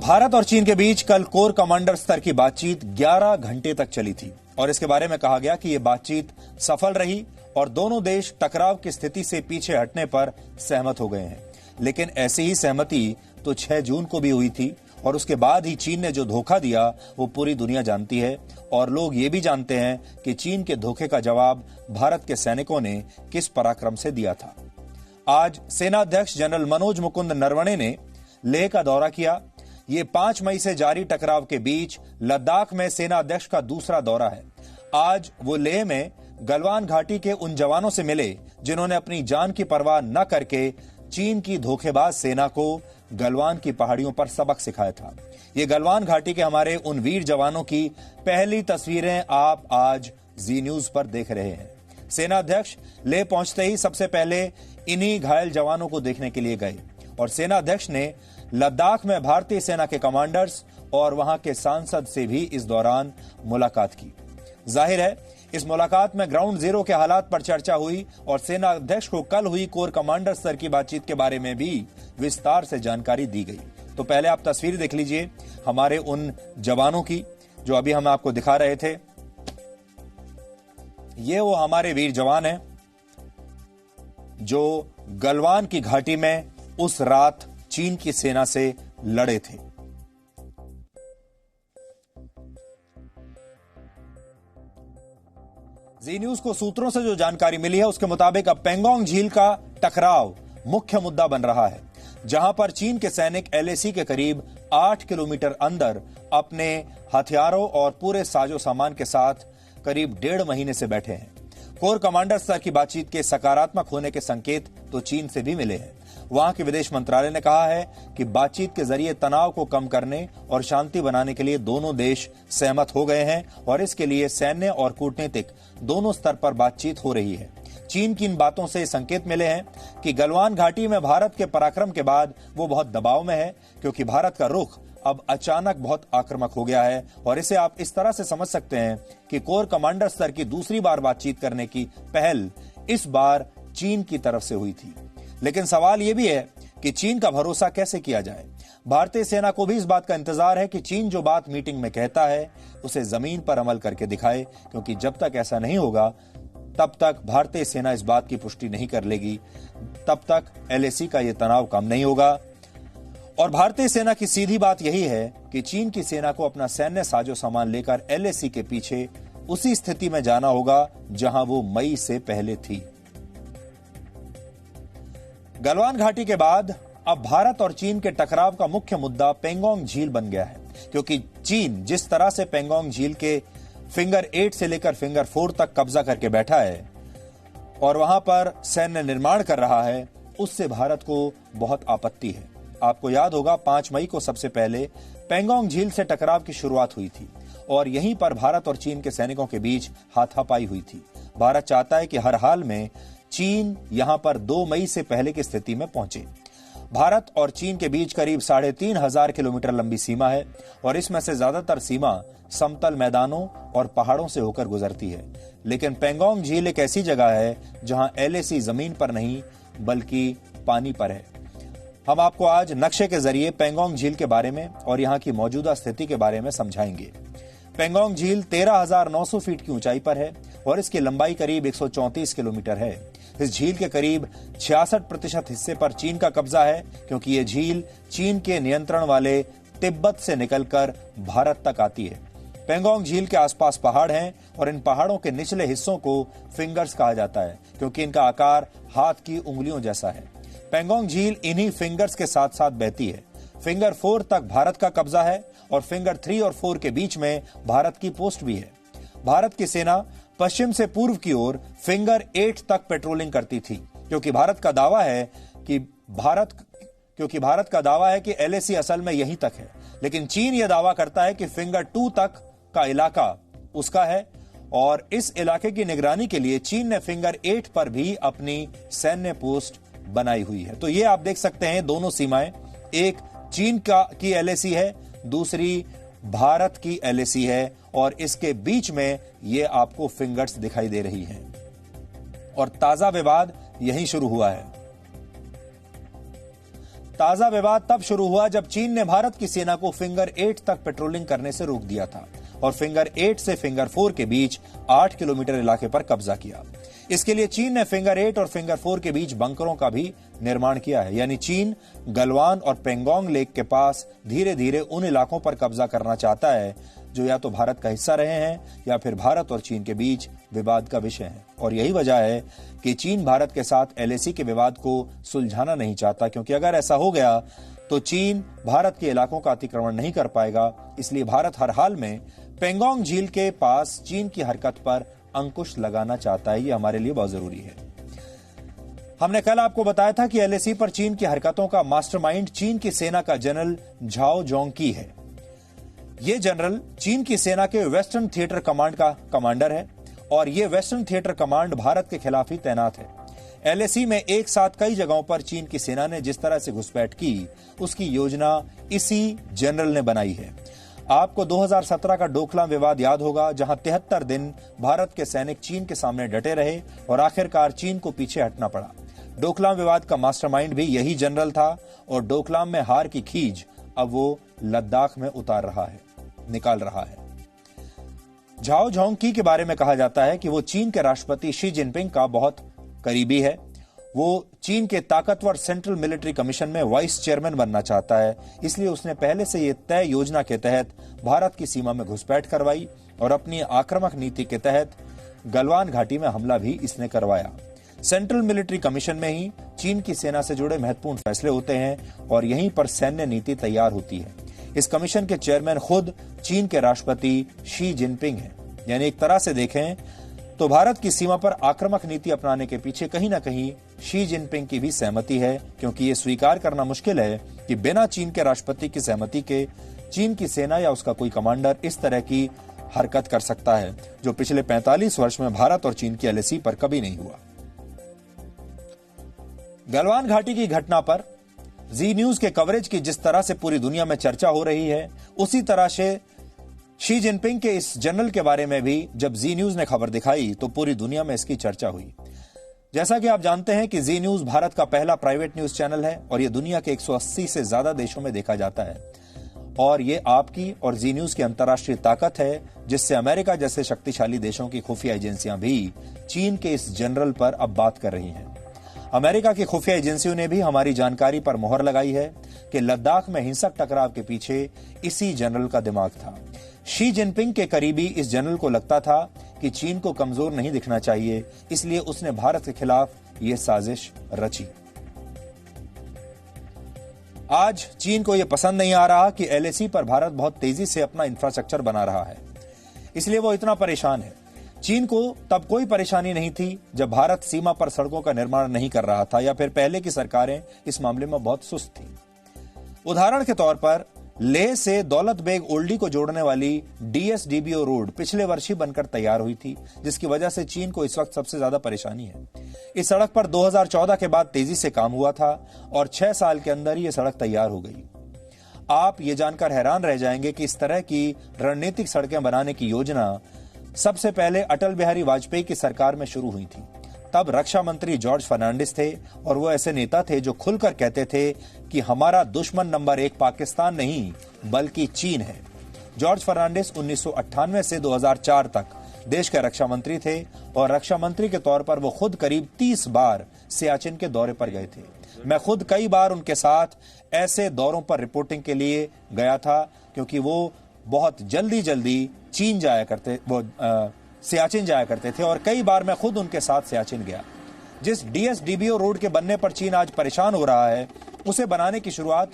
भारत और चीन के बीच कल कोर कमांडर स्तर की बातचीत 11 घंटे तक चली थी और इसके बारे में कहा गया कि यह बातचीत सफल रही और दोनों देश टकराव की स्थिति से पीछे हटने पर सहमत हो गए हैं। लेकिन ऐसी ही सहमति तो 6 जून को भी हुई थी और उसके बाद ही चीन ने जो धोखा दिया वो पूरी दुनिया जानती है और लोग ये भी जानते हैं कि चीन के धोखे का जवाब भारत के सैनिकों ने किस पराक्रम से दिया था। आज सेना अध्यक्ष जनरल मनोज मुकुंद नरवणे ने लेह का दौरा किया। ये 5 मई से जारी टकराव के बीच लद्दाख में सेना अध्यक्ष का दूसरा दौरा है। आज वो लेह में गलवान घाटी के उन जवानों से मिले जिन्होंने अपनी जान की परवाह न करके चीन की धोखेबाज सेना को गलवान की पहाड़ियों पर सबक सिखाया था। ये गलवान घाटी के हमारे उन वीर जवानों की पहली तस्वीरें आप आज जी न्यूज पर देख रहे हैं। सेना अध्यक्ष लेह पहुंचते ही सबसे पहले इन्हीं घायल जवानों को देखने के लिए गए और सेना अध्यक्ष ने लद्दाख में भारतीय सेना के कमांडर्स और वहां के सांसद से भी इस दौरान मुलाकात की। जाहिर है इस मुलाकात में ग्राउंड जीरो के हालात पर चर्चा हुई और सेना अध्यक्ष को कल हुई कोर कमांडर स्तर की बातचीत के बारे में भी विस्तार से जानकारी दी गई। तो पहले आप तस्वीर देख लीजिए हमारे उन जवानों की जो अभी हम आपको दिखा रहे थे। ये वो हमारे वीर जवान हैं जो गलवान की घाटी में उस रात चीन की सेना से लड़े थे। जी न्यूज को सूत्रों से जो जानकारी मिली है उसके मुताबिक अब पेंगोंग झील का टकराव मुख्य मुद्दा बन रहा है, जहां पर चीन के सैनिक एलएसी के करीब 8 किलोमीटर अंदर अपने हथियारों और पूरे साजो सामान के साथ करीब 1.5 महीने से बैठे हैं। कोर कमांडर स्तर की बातचीत के सकारात्मक होने के संकेत तो चीन से भी मिले हैं। वहां के विदेश मंत्रालय ने कहा है कि बातचीत के जरिए तनाव को कम करने और शांति बनाने के लिए दोनों देश सहमत हो गए हैं और इसके लिए सैन्य और कूटनीतिक दोनों स्तर पर बातचीत हो रही है। चीन की इन बातों से संकेत मिले हैं कि गलवान घाटी में भारत के पराक्रम के बाद वो बहुत दबाव में है, क्योंकि भारत का रुख अब अचानक बहुत आक्रामक हो गया है और इसे आप इस तरह से समझ सकते हैं कि कोर कमांडर स्तर की दूसरी बार बातचीत करने की पहल इस बार चीन की तरफ से हुई थी। लेकिन सवाल यह भी है कि चीन का भरोसा कैसे किया जाए। भारतीय सेना को भी इस बात का इंतजार है कि चीन जो बात मीटिंग में कहता है उसे जमीन पर अमल करके दिखाए, क्योंकि जब तक ऐसा नहीं होगा तब तक भारतीय सेना इस बात की पुष्टि नहीं कर लेगी, तब तक एलएसी का यह तनाव कम नहीं होगा। और भारतीय सेना की सीधी बात यही है कि चीन की सेना को अपना सैन्य साजो सामान लेकर एलएसी के पीछे उसी स्थिति में जाना होगा जहां वो मई से पहले थी। गलवान घाटी के बाद अब भारत और चीन के टकराव का मुख्य मुद्दा पेंगोंग झील बन गया है, क्योंकि चीन जिस तरह से पेंगोंग झील के फिंगर 8 से लेकर फिंगर 4 तक कब्जा करके बैठा है और वहां पर सैन्य निर्माण कर रहा है, उससे भारत को बहुत आपत्ति है। आपको याद होगा 5 मई को सबसे पहले पेंगोंग झील से टकराव की शुरुआत हुई थी और यहीं पर भारत और चीन के सैनिकों के बीच हाथापाई हुई थी। भारत चाहता है कि हर हाल में चीन यहां पर 2 मई से पहले की स्थिति में पहुंचे। भारत और चीन के बीच करीब 3,500 किलोमीटर लंबी सीमा है और इसमें से ज्यादातर सीमा समतल मैदानों और पहाड़ों से होकर गुजरती है। लेकिन पेंगोंग झील एक ऐसी जगह है जहां एलएसी जमीन पर नहीं बल्कि पानी पर है। हम आपको आज नक्शे के जरिए पेंगोंग झील के बारे में और यहां की मौजूदा स्थिति के बारे में समझाएंगे। पेंगोंग झील 13,900 फीट की ऊंचाई पर है और इसकी लंबाई करीब 134 किलोमीटर है। इस झील के करीब 66% हिस्से पर चीन का कब्जा है, क्योंकि ये झील चीन के नियंत्रण वाले तिब्बत से निकलकर भारत तक आती है। पेंगोंग झील के आसपास पहाड़ हैं और इन पहाड़ों के निचले हिस्सों को फिंगर्स कहा जाता है, क्योंकि इनका आकार हाथ की उंगलियों जैसा है। पेंगोंग झील इन्हीं फिंगर्स के साथ साथ बहती है। फिंगर 4 तक भारत का कब्जा है और फिंगर 3 और 4 के बीच में भारत की पोस्ट भी है। भारत की सेना पश्चिम से पूर्व की ओर फिंगर 8 तक पेट्रोलिंग करती थी, क्योंकि भारत का दावा है कि एलएसी असल में यहीं तक है। लेकिन चीन यह दावा करता है कि फिंगर 2 तक का इलाका उसका है और इस इलाके की निगरानी के लिए चीन ने फिंगर 8 पर भी अपनी सैन्य पोस्ट बनाई हुई है। तो ये आप देख सकते हैं दोनों सीमाएं, एक चीन की एलएसी है, दूसरी भारत की एलएसी है और इसके बीच में ये आपको फिंगर्स दिखाई दे रही हैं। और ताजा विवाद यहीं शुरू हुआ है। ताजा विवाद तब शुरू हुआ जब चीन ने भारत की सेना को फिंगर 8 तक पेट्रोलिंग करने से रोक दिया था और फिंगर 8 से फिंगर 4 के बीच 8 किलोमीटर इलाके पर कब्जा किया। इसके लिए चीन ने फिंगर 8 और फिंगर 4 के बीच बंकरों का भी निर्माण किया है। यानी चीन गलवान और पेंगोंग लेक के पास धीरे धीरे उन इलाकों पर कब्जा करना चाहता है जो या तो भारत का हिस्सा रहे हैं या फिर भारत और चीन के बीच विवाद का विषय है। और यही वजह है कि चीन भारत के साथ एलएसी के विवाद को सुलझाना नहीं चाहता, क्योंकि अगर ऐसा हो गया तो चीन भारत के इलाकों का अतिक्रमण नहीं कर पाएगा। इसलिए भारत हर हाल में पेंगोंग झील के पास चीन की हरकत पर अंकुश लगाना चाहता है। ये हमारे लिए बहुत जरूरी है। हमने कल आपको बताया था कि एलएसी पर चीन की हरकतों का मास्टरमाइंड चीन की सेना का जनरल झाओ जोंगकी है। ये जनरल चीन की सेना के वेस्टर्न थिएटर कमांड का कमांडर है और ये वेस्टर्न थिएटर कमांड भारत के खिलाफ ही तैनात है। एलएसी में एक साथ कई जगहों पर चीन की सेना ने जिस तरह से घुसपैठ की, उसकी योजना इसी जनरल ने बनाई है। आपको 2017 का डोकलाम विवाद याद होगा, जहां 73 दिन भारत के सैनिक चीन के सामने डटे रहे और आखिरकार चीन को पीछे हटना पड़ा। डोकलाम विवाद का मास्टरमाइंड भी यही जनरल था और डोकलाम में हार की खीज अब वो लद्दाख में निकाल रहा है। झाओ जोंगकी के बारे में कहा जाता है कि वो चीन के राष्ट्रपति शी जिनपिंग का बहुत करीबी है। वो चीन के ताकतवर सेंट्रल मिलिट्री कमीशन में वाइस चेयरमैन बनना चाहता है, इसलिए उसने पहले से ये तय योजना के तहत भारत की सीमा में घुसपैठ करवाई और अपनी आक्रामक नीति के तहत गलवान घाटी में हमला भी इसने करवाया। सेंट्रल मिलिट्री कमीशन में ही चीन की सेना से जुड़े महत्वपूर्ण फैसले होते हैं और यहीं पर सैन्य नीति तैयार होती है। इस कमीशन के चेयरमैन खुद चीन के राष्ट्रपति शी जिनपिंग हैं। यानी एक तरह से देखें तो भारत की सीमा पर आक्रामक नीति अपनाने के पीछे कहीं ना कहीं शी जिनपिंग की भी सहमति है, क्योंकि ये स्वीकार करना मुश्किल है कि बिना चीन के राष्ट्रपति की सहमति के चीन की सेना या उसका कोई कमांडर इस तरह की हरकत कर सकता है, जो पिछले 45 वर्ष में भारत और चीन की एलएसी पर कभी नहीं हुआ। गलवान घाटी की घटना पर जी न्यूज के कवरेज की जिस तरह से पूरी दुनिया में चर्चा हो रही है, उसी तरह से शी जिनपिंग के इस जनरल के बारे में भी जब जी न्यूज ने खबर दिखाई तो पूरी दुनिया में इसकी चर्चा हुई। जैसा कि आप जानते हैं कि जी न्यूज भारत का पहला प्राइवेट न्यूज चैनल है और यह दुनिया के 180 से ज्यादा देशों में देखा जाता है। और ये आपकी और जी न्यूज की अंतर्राष्ट्रीय ताकत है, जिससे अमेरिका जैसे शक्तिशाली देशों की खुफिया एजेंसियां भी चीन के इस जनरल पर अब बात कर रही हैं। अमेरिका की खुफिया एजेंसियों ने भी हमारी जानकारी पर मोहर लगाई है कि लद्दाख में हिंसक टकराव के पीछे इसी जनरल का दिमाग था। शी जिनपिंग के करीबी इस जनरल को लगता था कि चीन को कमजोर नहीं दिखना चाहिए, इसलिए उसने भारत के खिलाफ यह साजिश रची। आज चीन को यह पसंद नहीं आ रहा कि एलएसी पर भारत बहुत तेजी से अपना इंफ्रास्ट्रक्चर बना रहा है, इसलिए वो इतना परेशान है। चीन को तब कोई परेशानी नहीं थी जब भारत सीमा पर सड़कों का निर्माण नहीं कर रहा था या फिर पहले की सरकारें इस मामले में बहुत सुस्त थी। उदाहरण के तौर पर लेह से दौलत बेग ओल्डी को जोड़ने वाली डीएसडीबीओ रोड पिछले वर्ष ही बनकर तैयार हुई थी, जिसकी वजह से चीन को इस वक्त सबसे ज्यादा परेशानी है। इस सड़क पर 2014 के बाद तेजी से काम हुआ था और 6 साल के अंदर ही यह सड़क तैयार हो गई। आप ये जानकर हैरान रह जाएंगे कि इस तरह की रणनीतिक सड़कें बनाने की योजना सबसे पहले अटल बिहारी वाजपेयी की सरकार में शुरू हुई थी। तब रक्षा मंत्री जॉर्ज फर्नांडिस थे और वो ऐसे नेता थे जो खुलकर कहते थे कि हमारा दुश्मन नंबर 1 पाकिस्तान नहीं बल्कि चीन है। जॉर्ज फर्नांडिस 1998 से 2004 तक देश के रक्षा मंत्री थे और रक्षा मंत्री के तौर पर वो खुद करीब 30 बार सियाचिन के दौरे पर गए थे। मैं खुद कई बार उनके साथ ऐसे दौरों पर रिपोर्टिंग के लिए गया था, क्योंकि वो बहुत जल्दी चीन जाया करते, सियाचिन जाया करते थे और कई बार मैं खुद उनके साथ सियाचिन गया। जिस डीएसडीबीओ रोड के बनने पर चीन आज परेशान हो रहा है, उसे बनाने की शुरुआत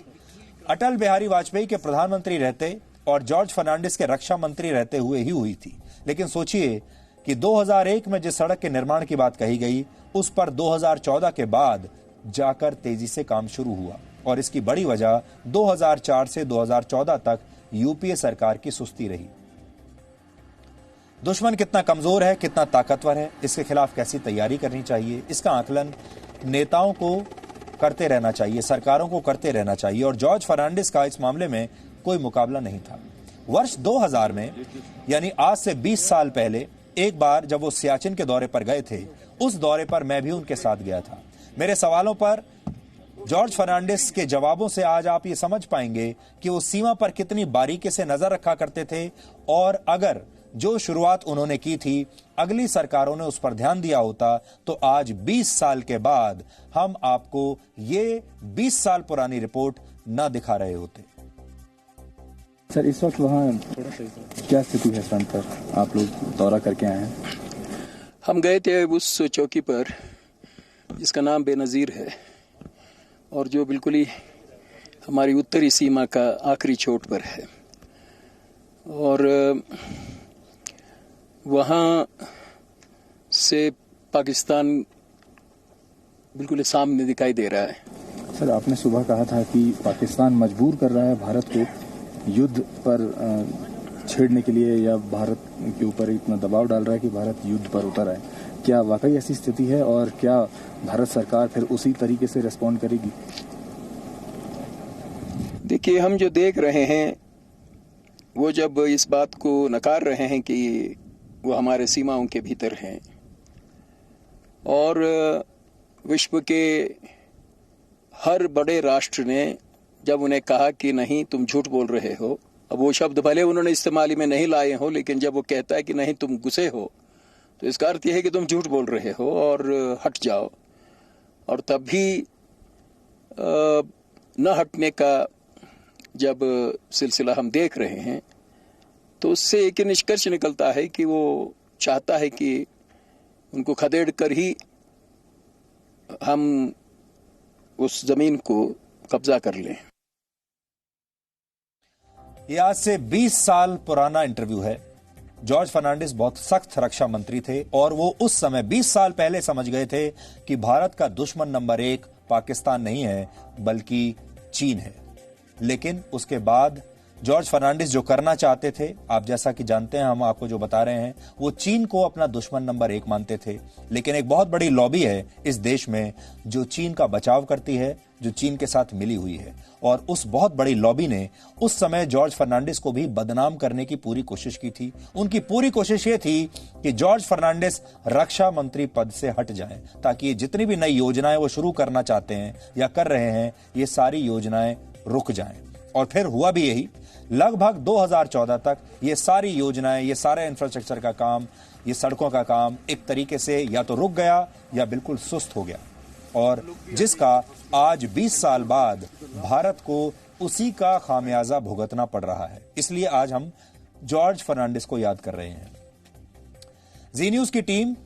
अटल बिहारी वाजपेयी के प्रधानमंत्री रहते और जॉर्ज फर्नांडिस के रक्षा मंत्री रहते हुए ही हुई थी। लेकिन सोचिए कि 2001 में जिस सड़क के निर्माण की बात कही गई, उस पर 2014 के बाद जाकर तेजी से काम शुरू हुआ और इसकी बड़ी वजह 2004 से 2014 तक यूपीए सरकार की सुस्ती रही। दुश्मन कितना कमजोर है, कितना ताकतवर है, इसके खिलाफ कैसी तैयारी करनी चाहिए, इसका आकलन नेताओं को करते रहना चाहिए, सरकारों को करते रहना चाहिए और जॉर्ज फर्नांडिस का इस मामले में कोई मुकाबला नहीं था। वर्ष 2000 में, यानी आज से 20 साल पहले, एक बार जब वो सियाचिन के दौरे पर गए थे, उस दौरे पर मैं भी उनके साथ गया था। मेरे सवालों पर जॉर्ज फर्नांडिस के जवाबों से आज आप ये समझ पाएंगे कि वो सीमा पर कितनी बारीकी से नजर रखा करते थे, और अगर जो शुरुआत उन्होंने की थी अगली सरकारों ने उस पर ध्यान दिया होता तो आज 20 साल के बाद हम आपको ये 20 साल पुरानी रिपोर्ट न दिखा रहे होते। सर, इस वक्त वहाँ क्या स्थिति है फ्रंट पर? आप लोग दौरा करके आए हैं। हम गए थे उस चौकी पर जिसका नाम बेनज़ीर है और जो बिल्कुल ही हमारी उत्तरी सीमा का आखिरी छोर पर है, और वहाँ से पाकिस्तान बिल्कुल सामने दिखाई दे रहा है। सर, आपने सुबह कहा था कि पाकिस्तान मजबूर कर रहा है भारत को युद्ध पर छेड़ने के लिए, या भारत के ऊपर इतना दबाव डाल रहा है कि भारत युद्ध पर उतर आए। क्या वाकई ऐसी स्थिति है, और क्या भारत सरकार फिर उसी तरीके से रिस्पॉन्ड करेगी? देखिए, हम जो देख रहे हैं वो जब इस बात को नकार रहे हैं कि वो हमारे सीमाओं के भीतर हैं, और विश्व के हर बड़े राष्ट्र ने जब उन्हें कहा कि नहीं तुम झूठ बोल रहे हो, अब वो शब्द भले उन्होंने इस्तेमाल में नहीं लाए हो, लेकिन जब वो कहता है कि नहीं तुम गुस्से हो, तो इसका अर्थ यह है कि तुम झूठ बोल रहे हो और हट जाओ। और तब भी न हटने का जब सिलसिला हम देख रहे हैं, तो उससे एक निष्कर्ष निकलता है कि वो चाहता है कि उनको खदेड़ कर ही हम उस जमीन को कब्जा कर लें। ये आज से 20 साल पुराना इंटरव्यू है। जॉर्ज फर्नांडिस बहुत सख्त रक्षा मंत्री थे और वो उस समय 20 साल पहले समझ गए थे कि भारत का दुश्मन नंबर 1 पाकिस्तान नहीं है बल्कि चीन है। लेकिन उसके बाद जॉर्ज फर्नांडिस जो करना चाहते थे, आप जैसा कि जानते हैं, हम आपको जो बता रहे हैं, वो चीन को अपना दुश्मन नंबर 1 मानते थे। लेकिन एक बहुत बड़ी लॉबी है इस देश में जो चीन का बचाव करती है, जो चीन के साथ मिली हुई है, और उस बहुत बड़ी लॉबी ने उस समय जॉर्ज फर्नांडिस को भी बदनाम करने की पूरी कोशिश की थी। उनकी पूरी कोशिश ये थी कि जॉर्ज फर्नांडिस रक्षा मंत्री पद से हट जाएं, ताकि ये जितनी भी नई योजनाएं वो शुरू करना चाहते हैं या कर रहे हैं, ये सारी योजनाएं रुक जाएं। और फिर हुआ भी यही। लगभग 2014 तक ये सारी योजनाएं, ये सारे इंफ्रास्ट्रक्चर का काम, ये सड़कों का काम एक तरीके से या तो रुक गया या बिल्कुल सुस्त हो गया, और जिसका आज 20 साल बाद भारत को उसी का खामियाजा भुगतना पड़ रहा है। इसलिए आज हम जॉर्ज फर्नांडिस को याद कर रहे हैं। जी न्यूज की टीम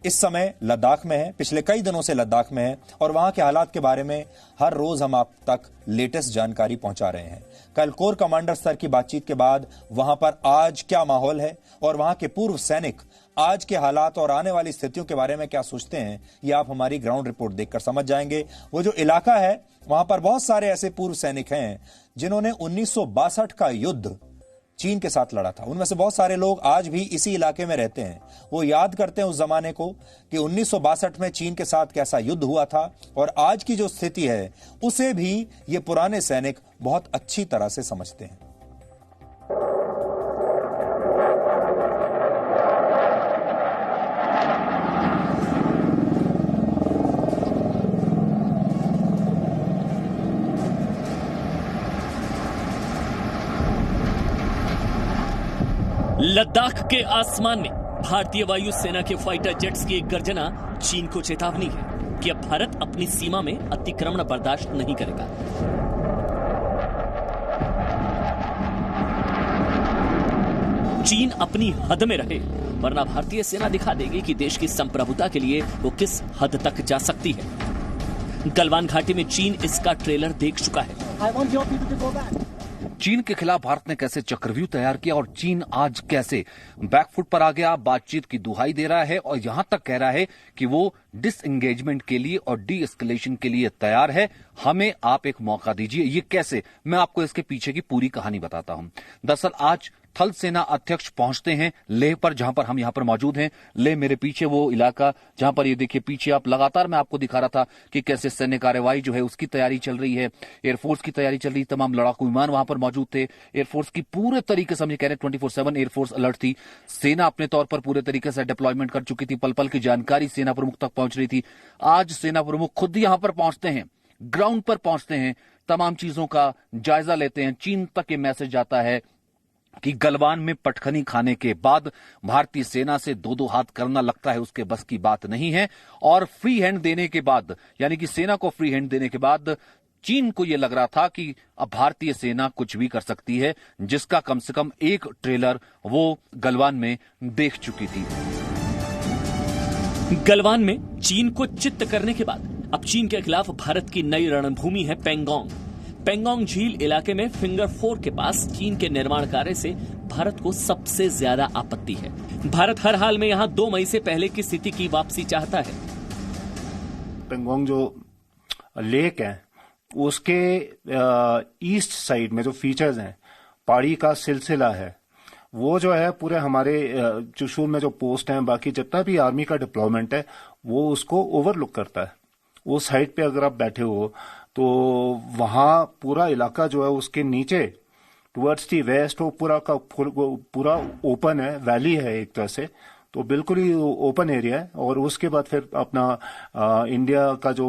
इस समय लद्दाख में है, पिछले कई दिनों से लद्दाख में है, और वहां के हालात के बारे में हर रोज हम आप तक लेटेस्ट जानकारी पहुंचा रहे हैं। कल कोर कमांडर स्तर की बातचीत के बाद वहां पर आज क्या माहौल है और वहां के पूर्व सैनिक आज के हालात और आने वाली स्थितियों के बारे में क्या सोचते हैं, ये आप हमारी ग्राउंड रिपोर्ट देखकर समझ जाएंगे। वो जो इलाका है वहां पर बहुत सारे ऐसे पूर्व सैनिक हैं जिन्होंने 1962 का युद्ध चीन के साथ लड़ा था। उनमें से बहुत सारे लोग आज भी इसी इलाके में रहते हैं। वो याद करते हैं उस जमाने को कि 1962 में चीन के साथ कैसा युद्ध हुआ था, और आज की जो स्थिति है उसे भी ये पुराने सैनिक बहुत अच्छी तरह से समझते हैं। लद्दाख के आसमान में भारतीय वायुसेना के फाइटर जेट्स की एक गर्जना चीन को चेतावनी है कि अब भारत अपनी सीमा में अतिक्रमण बर्दाश्त नहीं करेगा। चीन अपनी हद में रहे, वरना भारतीय सेना दिखा देगी कि देश की संप्रभुता के लिए वो किस हद तक जा सकती है। गलवान घाटी में चीन इसका ट्रेलर देख चुका है। चीन के खिलाफ भारत ने कैसे चक्रव्यूह तैयार किया और चीन आज कैसे बैकफुट पर आ गया, बातचीत की दुहाई दे रहा है और यहां तक कह रहा है कि वो डिसएंगेजमेंट के लिए और डी एस्केलेशन के लिए तैयार है। हमें आप एक मौका दीजिए। ये कैसे, मैं आपको इसके पीछे की पूरी कहानी बताता हूं। दरअसल आज थल सेना अध्यक्ष पहुंचते हैं लेह पर, जहां पर हम यहां पर मौजूद हैं। लेह मेरे पीछे वो इलाका जहां पर ये देखिए पीछे आप लगातार मैं आपको दिखा रहा था कि कैसे सैन्य कार्रवाई जो है उसकी तैयारी चल रही है, एयरफोर्स की तैयारी चल रही है, तमाम लड़ाकू विमान वहां पर मौजूद थे। एयरफोर्स की पूरे तरीके से हम ये कह रहे हैं 24/7 एयरफोर्स अलर्ट थी। सेना अपने तौर पर पूरे तरीके से डिप्लॉयमेंट कर चुकी थी, पल पल की जानकारी सेना प्रमुख तक पहुंच रही थी। आज सेना प्रमुख खुद यहां पर पहुंचते हैं ग्राउंड पर पहुंचते हैं, तमाम चीजों का जायजा लेते हैं। चीन तक ये मैसेज आता है कि गलवान में पटखनी खाने के बाद भारतीय सेना से दो हाथ करना लगता है उसके बस की बात नहीं है। और फ्री हैंड देने के बाद, यानी कि सेना को फ्री हैंड देने के बाद चीन को यह लग रहा था कि अब भारतीय सेना कुछ भी कर सकती है, जिसका कम से कम एक ट्रेलर वो गलवान में देख चुकी थी। गलवान में चीन को चित्त करने के बाद अब चीन के खिलाफ भारत की नई रणभूमि है पेंगोंग। पेंगोंग झील इलाके में फिंगर 4 के पास चीन के निर्माण कार्य से भारत को सबसे ज्यादा आपत्ति है। भारत हर हाल में यहां 2 मई से पहले की स्थिति की वापसी चाहता है। पेंगोंग जो लेक है उसके ईस्ट साइड में जो फीचर्स हैं, पहाड़ी का सिलसिला है, वो जो है पूरे हमारे चुशूल में जो पोस्ट हैं, बाकी जितना भी आर्मी का डिप्लॉयमेंट है, वो उसको ओवरलुक करता है। उस साइड पे अगर आप बैठे हो तो वहां पूरा इलाका जो है उसके नीचे टुवर्ड्स दी वेस्ट वो पूरा ओपन है, वैली है एक तरह से, तो बिल्कुल ही ओपन एरिया है। और उसके बाद फिर अपना इंडिया का जो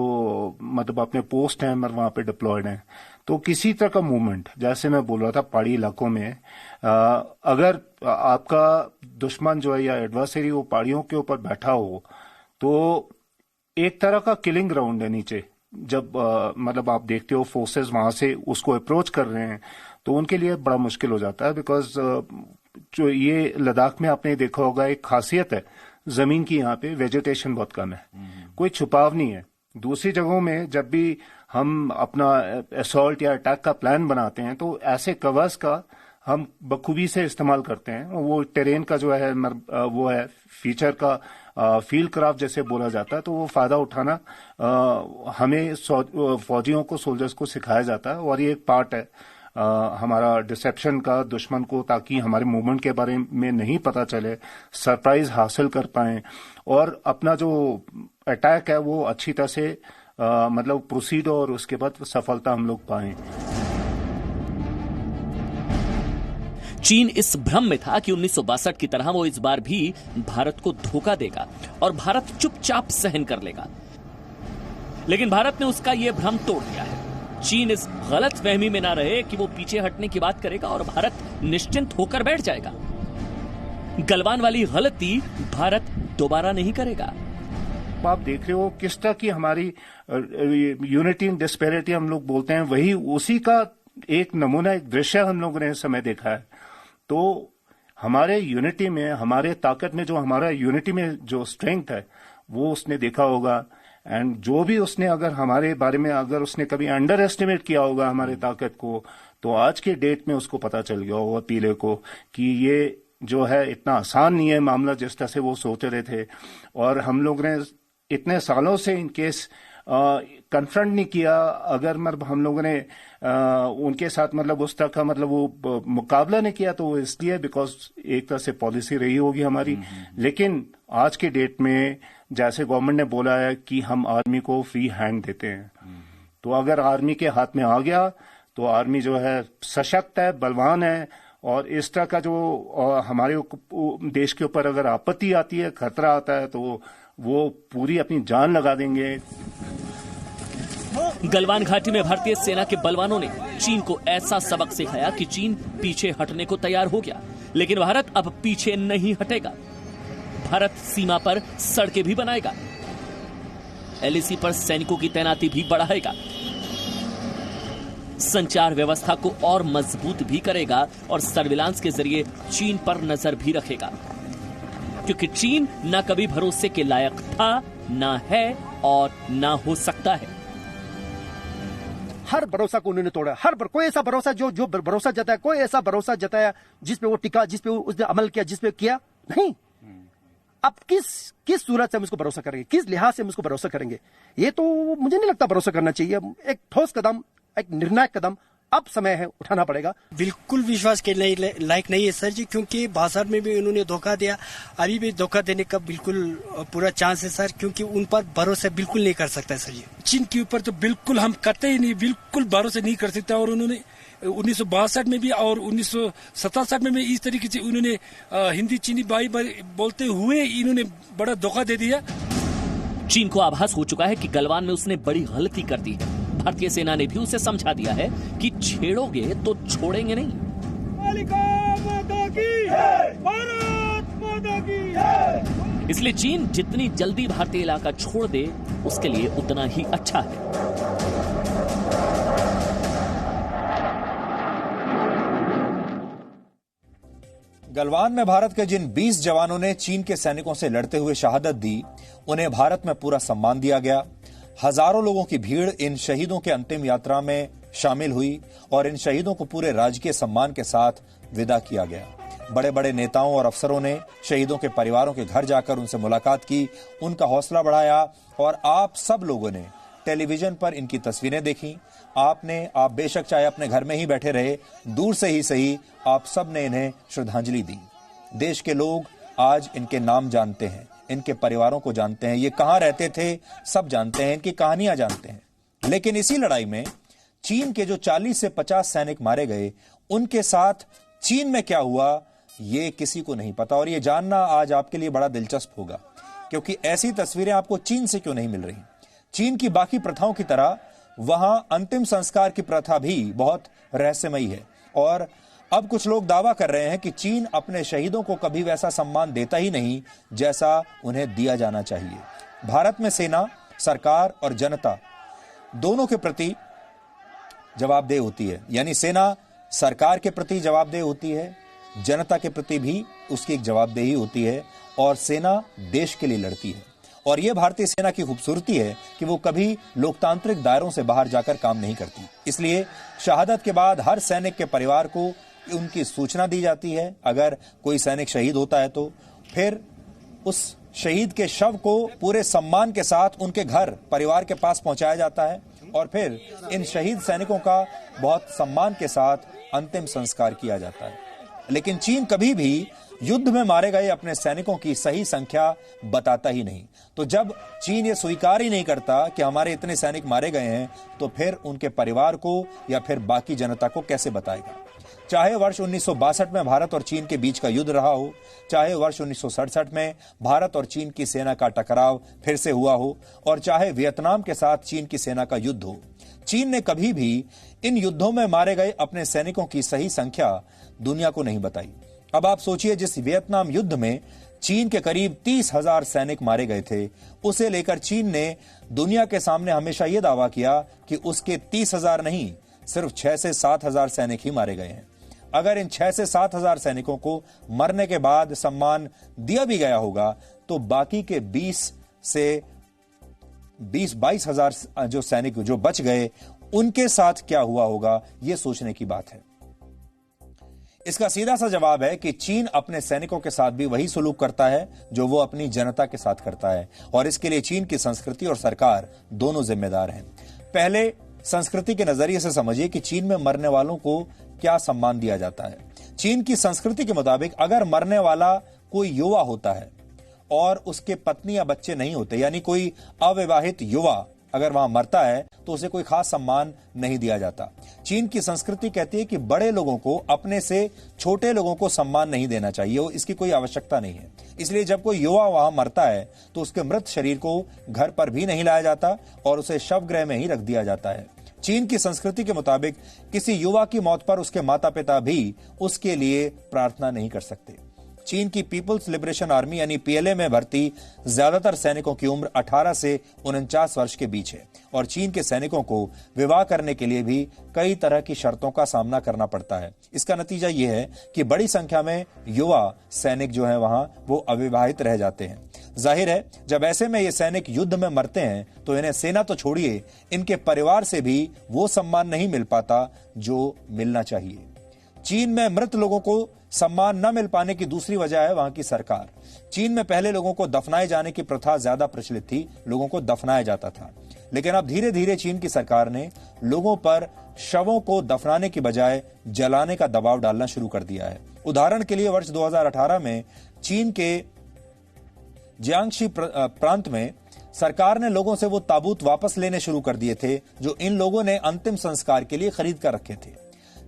मतलब अपने पोस्ट हैं वहां पे डिप्लॉयड हैं। तो किसी तरह का मूवमेंट, जैसे मैं बोल रहा था पहाड़ी इलाकों में, अगर आपका दुश्मन जो है या एडवर्सरी वो पहाड़ियों के ऊपर बैठा हो तो एक तरह का किलिंग ग्राउंड है नीचे। जब मतलब आप देखते हो फोर्सेस वहां से उसको अप्रोच कर रहे हैं तो उनके लिए बड़ा मुश्किल हो जाता है। बिकॉज जो ये लद्दाख में आपने देखा होगा एक खासियत है जमीन की, यहाँ पे वेजिटेशन बहुत कम है, कोई छुपाव नहीं है। दूसरी जगहों में जब भी हम अपना असॉल्ट या अटैक का प्लान बनाते हैं तो ऐसे कवर्स का हम बखूबी से इस्तेमाल करते हैं। वो टेरेन का जो है वो है फीचर का फील्ड क्राफ्ट जैसे बोला जाता है, तो वो फायदा उठाना हमें फौजियों को, सोल्जर्स को सिखाया जाता है। और ये एक पार्ट है हमारा डिसेप्शन का दुश्मन को, ताकि हमारे मूवमेंट के बारे में नहीं पता चले, सरप्राइज हासिल कर पाएं और अपना जो अटैक है वो अच्छी तरह से मतलब प्रोसीड और उसके बाद सफलता हम लोग पाएं। चीन इस भ्रम में था कि 1962 की तरह वो इस बार भी भारत को धोखा देगा और भारत चुपचाप सहन कर लेगा। लेकिन भारत ने उसका यह भ्रम तोड़ दिया है। चीन इस गलत फहमी में ना रहे कि वो पीछे हटने की बात करेगा और भारत निश्चिंत होकर बैठ जाएगा। गलवान वाली गलती भारत दोबारा नहीं करेगा। आप देख रहे हो किस तरह की हमारी यूनिटी इन डिस्पेरिटी हम लोग बोलते हैं, वही उसी का एक नमूना, एक दृश्य हम लोगों ने इस समय देखा है। तो हमारे यूनिटी में, हमारे ताकत में, जो हमारा यूनिटी में जो स्ट्रेंथ है वो उसने देखा होगा। एंड जो भी उसने अगर हमारे बारे में अगर उसने कभी अंडर एस्टिमेट किया होगा हमारे ताकत को, तो आज के डेट में उसको पता चल गया होगा पीले को कि ये जो है इतना आसान नहीं है मामला जिस तरह से वो सोच रहे थे। और हम लोग ने इतने सालों से इन केस कन्फ्रंट नहीं किया, अगर मतलब हम लोगों ने उनके साथ मतलब उस तरह का मतलब वो मुकाबला नहीं किया, तो वो इसलिए बिकॉज एक तरह से पॉलिसी रही होगी हमारी। लेकिन आज के डेट में जैसे गवर्नमेंट ने बोला है कि हम आर्मी को फ्री हैंड देते हैं, तो अगर आर्मी के हाथ में आ गया तो आर्मी जो है सशक्त है, बलवान है। और इस तरह का जो हमारे देश के ऊपर अगर आपत्ति आती है, खतरा आता है, तो वो पूरी अपनी जान लगा देंगे। गलवान घाटी में भारतीय सेना के बलवानों ने चीन को ऐसा सबक सिखाया कि चीन पीछे हटने को तैयार हो गया। लेकिन भारत अब पीछे नहीं हटेगा। भारत सीमा पर सड़कें भी बनाएगा, एलएसी पर सैनिकों की तैनाती भी बढ़ाएगा, संचार व्यवस्था को और मजबूत भी करेगा और सर्विलांस के जरिए चीन पर नजर भी रखेगा। क्योंकि चीन ना कभी भरोसे के लायक था, ना है और ना हो सकता है। हर भरोसा को उन्होंने तोड़ा। कोई ऐसा भरोसा जो भरोसा जताया, कोई ऐसा भरोसा जताया जिस पे वो टिका, जिस पे उसने अमल किया, जिस पे किया नहीं। अब किस सूरत से हम उसको भरोसा करेंगे, किस लिहाज से हम उसको भरोसा करेंगे, ये तो मुझे नहीं लगता भरोसा करना चाहिए। एक ठोस कदम, एक निर्णायक कदम अब समय है उठाना पड़ेगा। बिल्कुल विश्वास के लायक नहीं है सर जी, क्योंकि बाजार में भी उन्होंने धोखा दिया, अभी भी धोखा देने का बिल्कुल पूरा चांस है सर, क्योंकि उन पर भरोसा बिल्कुल नहीं कर सकता सर जी। चीन के ऊपर तो बिल्कुल हम करते ही नहीं, बिल्कुल भरोसा नहीं कर सकता। और उन्होंने 1962 में भी और 1967 में भी इस तरीके से उन्होंने हिंदी चीनी भाई बोलते हुए इन्होंने बड़ा धोखा दे दिया। चीन को आभास हो चुका है कि गलवान में उसने बड़ी गलती कर दी है। भारतीय सेना ने भी उसे समझा दिया है कि छेड़ोगे तो छोड़ेंगे नहीं। इसलिए चीन जितनी जल्दी भारतीय इलाका छोड़ दे उसके लिए उतना ही अच्छा है। गलवान में भारत के जिन 20 जवानों ने चीन के सैनिकों से लड़ते हुए शहादत दी, उन्हें भारत में पूरा सम्मान दिया गया। हजारों लोगों की भीड़ इन शहीदों के अंतिम यात्रा में शामिल हुई और इन शहीदों को पूरे राजकीय सम्मान के साथ विदा किया गया। बड़े बड़े नेताओं और अफसरों ने शहीदों के परिवारों के घर जाकर उनसे मुलाकात की, उनका हौसला बढ़ाया और आप सब लोगों ने टेलीविजन पर इनकी तस्वीरें देखी। आप बेशक चाहे अपने घर में ही बैठे रहे, दूर से ही सही, आप सब ने इन्हें श्रद्धांजलि दी। देश के लोग आज इनके नाम जानते हैं, इनके परिवारों को जानते हैं, ये कहां रहते थे सब जानते हैं, इनकी कहानियां जानते हैं। लेकिन इसी लड़ाई में चीन के जो 40 से 50 सैनिक मारे गए, उनके साथ चीन में क्या हुआ ये किसी को नहीं पता। और ये जानना आज आपके लिए बड़ा दिलचस्प होगा, क्योंकि ऐसी तस्वीरें आपको चीन से क्यों नहीं मिल रही। चीन की बाकी प्रथाओं की तरह वहां अंतिम संस्कार की प्रथा भी बहुत रहस्यमयी है और अब कुछ लोग दावा कर रहे हैं कि चीन अपने शहीदों को कभी वैसा सम्मान देता ही नहीं जैसा उन्हें दिया जाना चाहिए। भारत में सेना, सरकार और जनता दोनों के प्रति जवाबदेह होती है, यानी सेना सरकार के प्रति जवाबदेह होती है, जनता के प्रति भी उसकी एक जवाबदेही होती है और सेना देश के लिए लड़ती है। और यह भारतीय सेना की खूबसूरती है कि वो कभी लोकतांत्रिक दायरों से बाहर जाकर काम नहीं करती। इसलिए शहादत के बाद हर सैनिक के परिवार को उनकी सूचना दी जाती है। अगर कोई सैनिक शहीद होता है तो फिर उस शहीद के शव को पूरे सम्मान के साथ उनके घर परिवार के पास पहुंचाया जाता है और फिर इन शहीद सैनिकों का बहुत सम्मान के साथ अंतिम संस्कार किया जाता है। लेकिन चीन कभी भी युद्ध में मारे गए अपने सैनिकों की सही संख्या बताता ही नहीं। तो जब चीन ये स्वीकार ही नहीं करता कि हमारे इतने सैनिक मारे गए हैं, तो फिर उनके परिवार को या फिर बाकी जनता को कैसे बताएगा। चाहे वर्ष 1962 में भारत और चीन के बीच का युद्ध रहा हो, चाहे वर्ष 1967 में भारत और चीन की सेना का टकराव फिर से हुआ हो, और चाहे वियतनाम के साथ चीन की सेना का युद्ध हो, चीन ने कभी भी इन युद्धों में मारे गए अपने सैनिकों की सही संख्या दुनिया को नहीं बताई। अब आप सोचिए, जिस वियतनाम युद्ध में चीन के करीब 30,000 सैनिक मारे गए थे, उसे लेकर चीन ने दुनिया के सामने हमेशा यह दावा किया कि उसके 30,000 नहीं, सिर्फ 6 से 7,000 सैनिक ही मारे गए हैं। अगर इन 6 से 7,000 सैनिकों को मरने के बाद सम्मान दिया भी गया होगा, तो बाकी के 20 से 22,000 जो सैनिक जो बच गए, उनके साथ क्या हुआ होगा, यह सोचने की बात है। इसका सीधा सा जवाब है कि चीन अपने सैनिकों के साथ भी वही सलूक करता है जो वो अपनी जनता के साथ करता है, और इसके लिए चीन की संस्कृति और सरकार दोनों जिम्मेदार हैं। पहले संस्कृति के नजरिए से समझिए कि चीन में मरने वालों को क्या सम्मान दिया जाता है। चीन की संस्कृति के मुताबिक अगर मरने वाला कोई युवा होता है और उसके पत्नी या बच्चे नहीं होते, यानी कोई अविवाहित युवा अगर वहां मरता है, तो उसे कोई खास सम्मान नहीं दिया जाता। चीन की संस्कृति कहती है कि बड़े लोगों को अपने से छोटे लोगों को सम्मान नहीं देना चाहिए, इसकी कोई आवश्यकता नहीं है। इसलिए जब कोई युवा वहां मरता है तो उसके मृत शरीर को घर पर भी नहीं लाया जाता और उसे शवगृह में ही रख दिया जाता है। चीन की संस्कृति के मुताबिक किसी युवा की मौत पर उसके माता पिता भी उसके लिए प्रार्थना नहीं कर सकते। चीन की पीपल्स लिबरेशन आर्मी यानी पीएलए में भर्ती ज्यादातर सैनिकों की उम्र 18 से 49 वर्ष के बीच है, और चीन के सैनिकों को विवाह करने के लिए भी कई तरह की शर्तों का सामना करना पड़ता है। इसका नतीजा यह है कि बड़ी संख्या में युवा सैनिक जो है वहां वो अविवाहित रह जाते हैं। जाहिर है, जब ऐसे में ये सैनिक युद्ध में मरते हैं तो इन्हें सेना तो छोड़िए, इनके परिवार से भी वो सम्मान नहीं मिल पाता जो मिलना चाहिए। चीन में मृत लोगों को सम्मान न मिल पाने की दूसरी वजह है वहां की सरकार। चीन में पहले लोगों को दफनाए जाने की प्रथा ज्यादा प्रचलित थी, लोगों को दफनाया जाता था। लेकिन अब धीरे धीरे चीन की सरकार ने लोगों पर शवों को दफनाने की बजाय जलाने का दबाव डालना शुरू कर दिया है। उदाहरण के लिए वर्ष 2018 में चीन के जियांगशी प्रांत में सरकार ने लोगों से वो ताबूत वापस लेने शुरू कर दिए थे जो इन लोगों ने अंतिम संस्कार के लिए खरीद कर रखे थे।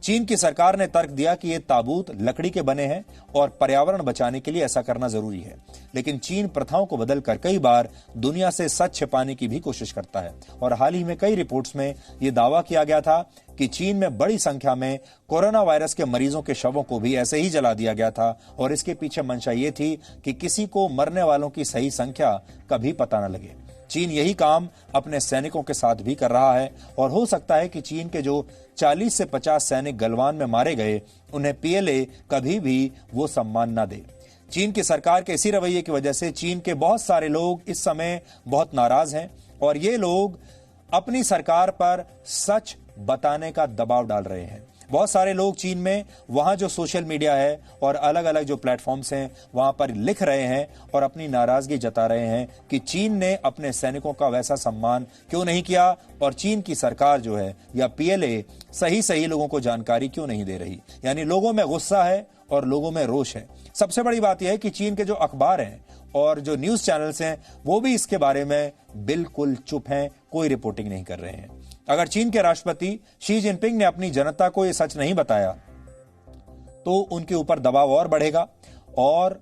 चीन की सरकार ने तर्क दिया कि ये ताबूत लकड़ी के बने हैं और पर्यावरण बचाने के लिए ऐसा करना जरूरी है। लेकिन चीन प्रथाओं को बदलकर कई बार दुनिया से सच छिपाने की भी कोशिश करता है और हाल ही में कई रिपोर्ट्स में यह दावा किया गया था कि चीन में बड़ी संख्या में कोरोना वायरस के मरीजों के शवों को भी ऐसे ही जला दिया गया था और इसके पीछे मंशा ये थी कि किसी को मरने वालों की सही संख्या कभी पता न लगे। चीन यही काम अपने सैनिकों के साथ भी कर रहा है और हो सकता है कि चीन के जो 40 से 50 सैनिक गलवान में मारे गए उन्हें पीएलए कभी भी वो सम्मान न दे। चीन की सरकार के इसी रवैये की वजह से चीन के बहुत सारे लोग इस समय बहुत नाराज हैं और ये लोग अपनी सरकार पर सच बताने का दबाव डाल रहे हैं। बहुत सारे लोग चीन में वहां जो सोशल मीडिया है और अलग अलग जो प्लेटफॉर्म्स हैं वहां पर लिख रहे हैं और अपनी नाराजगी जता रहे हैं कि चीन ने अपने सैनिकों का वैसा सम्मान क्यों नहीं किया और चीन की सरकार जो है या पीएलए सही लोगों को जानकारी क्यों नहीं दे रही। यानी लोगों में गुस्सा है और लोगों में रोष है। सबसे बड़ी बात यह है कि चीन के जो अखबार हैं और जो न्यूज चैनल्स हैं वो भी इसके बारे में बिल्कुल चुप हैं, कोई रिपोर्टिंग नहीं कर रहे हैं। अगर चीन के राष्ट्रपति शी जिनपिंग ने अपनी जनता को यह सच नहीं बताया तो उनके ऊपर दबाव और बढ़ेगा और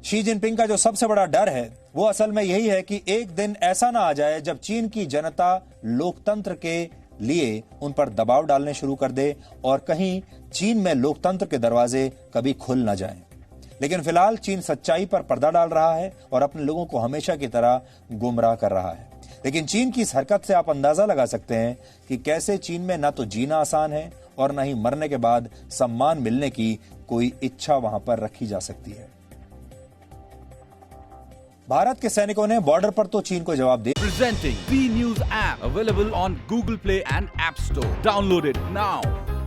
शी जिनपिंग का जो सबसे बड़ा डर है वो असल में यही है कि एक दिन ऐसा ना आ जाए जब चीन की जनता लोकतंत्र के लिए उन पर दबाव डालने शुरू कर दे और कहीं चीन में लोकतंत्र के दरवाजे कभी खुल ना जाएं। लेकिन फिलहाल चीन सच्चाई पर पर्दा डाल रहा है और अपने लोगों को हमेशा की तरह गुमराह कर रहा है। लेकिन चीन की इस हरकत से आप अंदाजा लगा सकते हैं कि कैसे चीन में ना तो जीना आसान है और ना ही मरने के बाद सम्मान मिलने की कोई इच्छा वहां पर रखी जा सकती है। भारत के सैनिकों ने बॉर्डर पर तो चीन को जवाब दिया। Presenting B News app available on Google Play and App Store. Download it now.